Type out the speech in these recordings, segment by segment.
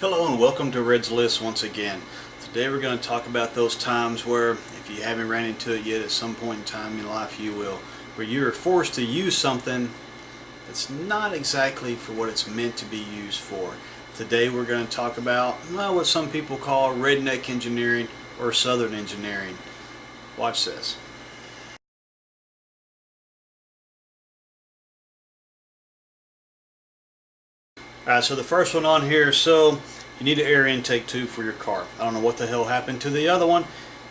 Hello and welcome to Red's List once again. Today we're going to talk about those times where, if you haven't ran into it yet, at some point in time in life you will, where you are forced to use something that's not exactly for what it's meant to be used for. Today we're going to talk about, well, what some people call redneck engineering or southern engineering. Watch this. Alright, so the first one on here, so you need an air intake tube for your car. I don't know what the hell happened to the other one.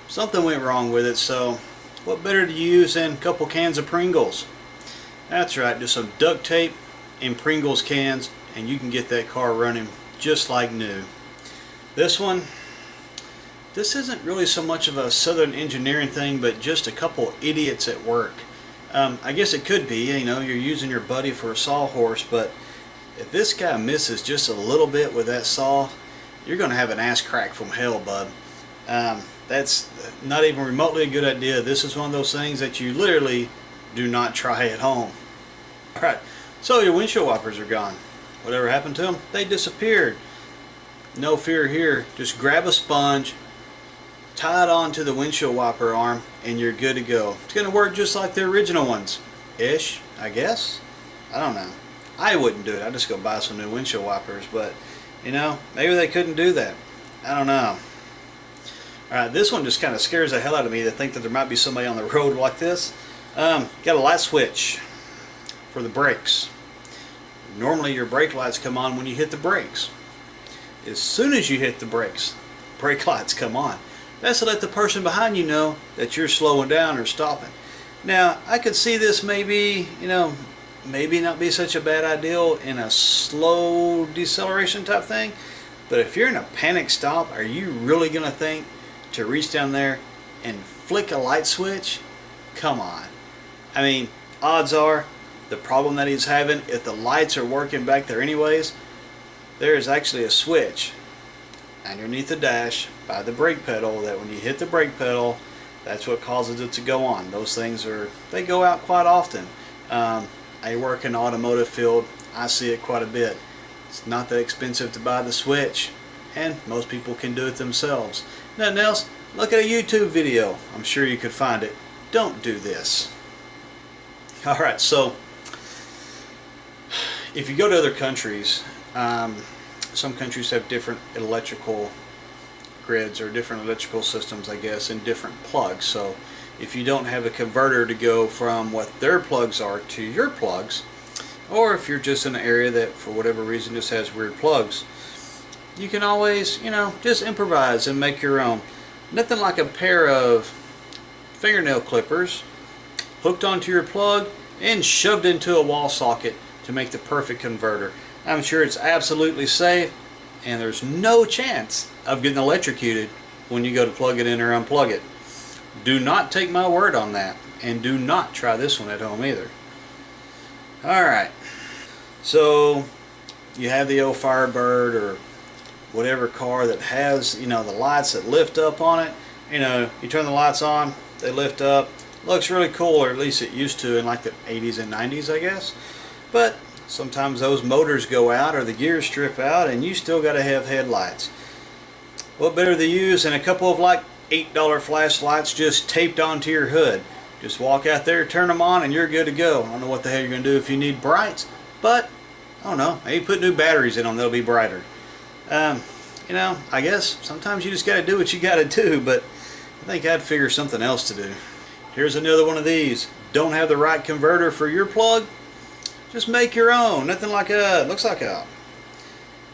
Something went wrong with it, so what better to use than a couple cans of Pringles? That's right, just some duct tape and Pringles cans and you can get that car running just like new. This isn't really so much of a southern engineering thing, but just a couple idiots at work. I guess it could be, you know, you're using your buddy for a sawhorse, but if this guy misses just a little bit with that saw, you're going to have an ass crack from hell, bud. That's not even remotely a good idea. This is one of those things that you literally do not try at home. Alright, so your windshield wipers are gone. Whatever happened to them? They disappeared. No fear here. Just grab a sponge, tie it onto the windshield wiper arm, and you're good to go. It's going to work just like the original ones. Ish, I guess? I don't know. I wouldn't do it. I'd just go buy some new windshield wipers, but you know, maybe they couldn't do that. I don't know. Alright, this one just kind of scares the hell out of me to think that there might be somebody on the road like this. Got a light switch for the brakes. Normally your brake lights come on when you hit the brakes. As soon as you hit the brakes, brake lights come on. That's to let the person behind you know that you're slowing down or stopping. Now, I could see this maybe, you know, maybe not be such a bad idea in a slow deceleration type thing, but if you're in a panic stop, are you really going to think to reach down there and flick a light switch? Come on. I mean, odds are the problem that he's having, if the lights are working back there anyways, there is actually a switch underneath the dash by the brake pedal that when you hit the brake pedal, that's what causes it to go on. Those things they go out quite often. I work in the automotive field. I see it quite a bit. It's not that expensive to buy the switch, and most people can do it themselves. Nothing else, look at a YouTube video. I'm sure you could find it. Don't do this. Alright, so if you go to other countries, some countries have different electrical grids or different electrical systems, I guess, and different plugs. So if you don't have a converter to go from what their plugs are to your plugs, or if you're just in an area that for whatever reason just has weird plugs, you can always, you know, just improvise and make your own. Nothing like a pair of fingernail clippers hooked onto your plug and shoved into a wall socket to make the perfect converter. I'm sure it's absolutely safe and there's no chance of getting electrocuted when you go to plug it in or unplug it. Do not take my word on that, and do not try this one at home either. Alright, so you have the old Firebird or whatever car that has, you know, the lights that lift up on it. You know, you turn the lights on, they lift up. Looks really cool, or at least it used to in like the 80s and 90s, I guess. But sometimes those motors go out or the gears strip out and you still got to have headlights. What better to use than a couple of like $8 flashlights just taped onto your hood? Just walk out there, turn them on, and you're good to go. I don't know what the hell you're going to do if you need brights, but I don't know, maybe put new batteries in them, they'll be brighter. You know, I guess sometimes you just got to do what you got to do, but I think I'd figure something else to do. Here's another one of these. Don't have the right converter for your plug? Just make your own. Nothing like looks like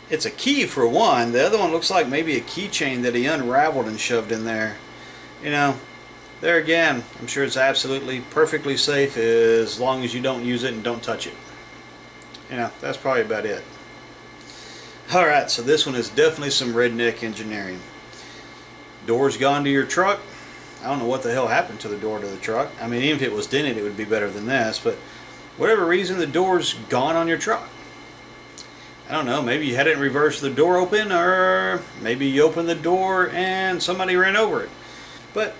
it's a key for one. The other one looks like maybe a keychain that he unraveled and shoved in there. You know, there again, I'm sure it's absolutely perfectly safe as long as you don't use it and don't touch it. You know, that's probably about it. Alright, so this one is definitely some redneck engineering. Door's gone to your truck. I don't know what the hell happened to the door to the truck. I mean, even if it was dented, it would be better than this, but whatever reason, the door's gone on your truck. I don't know, maybe you had it in reverse, the door open, or maybe you opened the door and somebody ran over it. But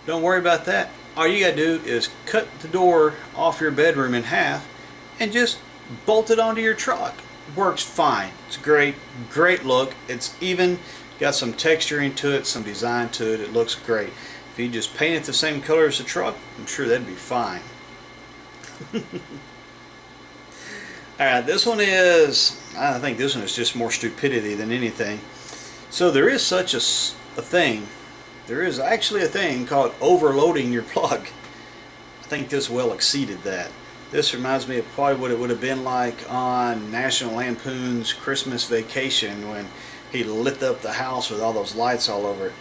don't worry about that. All you gotta do is cut the door off your bedroom in half and just bolt it onto your truck. works fine. It's great, great look. It's even got some texturing to it, some design to it. It looks great. If you just paint it the same color as the truck, I'm sure that'd be fine. Alright, this one is, I think this one is just more stupidity than anything. So there is such a thing. There is actually a thing called overloading your plug. I think this well exceeded that. This reminds me of probably what it would have been like on National Lampoon's Christmas Vacation when he lit up the house with all those lights all over it.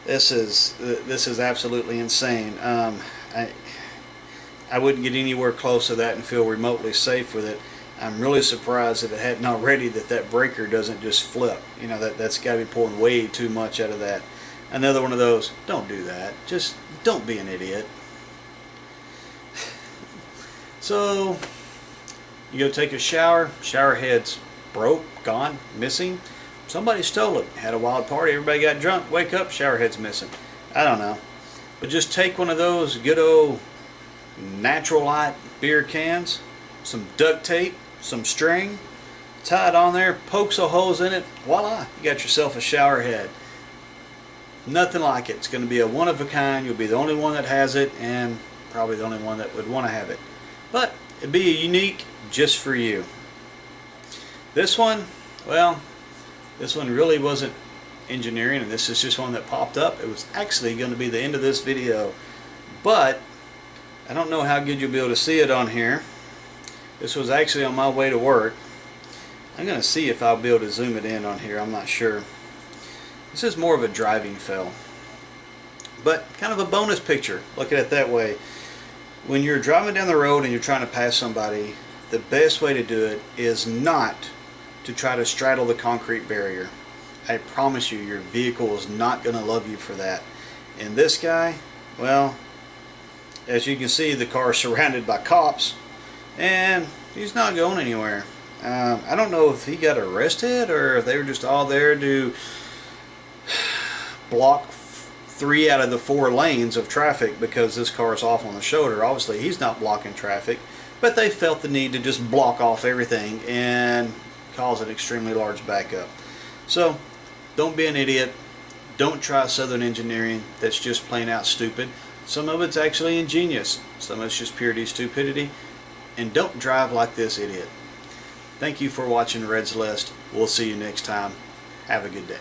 This is absolutely insane. I wouldn't get anywhere close to that and feel remotely safe with it. I'm really surprised if it hadn't already that breaker doesn't just flip. You know, that's got to be pulling way too much out of that. Another one of those, don't do that. Just don't be an idiot. So, you go take a shower, shower head's broke, gone, missing. Somebody stole it, had a wild party, everybody got drunk, wake up, shower head's missing. I don't know. But just take one of those good old Natural Light beer cans, some duct tape, some string, tie it on there, poke some holes in it, voila, you got yourself a shower head. Nothing like it. It's going to be a one of a kind. You'll be the only one that has it, and probably the only one that would want to have it. But it'd be unique just for you. This one, well, this one really wasn't engineering, and this is just one that popped up. It was actually going to be the end of this video, but I don't know how good you'll be able to see it on here. This was actually on my way to work. I'm going to see if I'll be able to zoom it in on here. I'm not sure. This is more of a driving fail, but kind of a bonus picture. Look at it that way. When you're driving down the road and you're trying to pass somebody, the best way to do it is not to try to straddle the concrete barrier. I promise you, your vehicle is not going to love you for that. And this guy, well, as you can see, the car is surrounded by cops, and he's not going anywhere. I don't know if he got arrested or if they were just all there to block 3 out of the 4 lanes of traffic because this car is off on the shoulder. Obviously, he's not blocking traffic, but they felt the need to just block off everything and cause an extremely large backup. So, don't be an idiot. Don't try Southern engineering. That's just plain out stupid. Some of it's actually ingenious. Some of it's just purely stupidity. And don't drive like this idiot. Thank you for watching Red's List. We'll see you next time. Have a good day.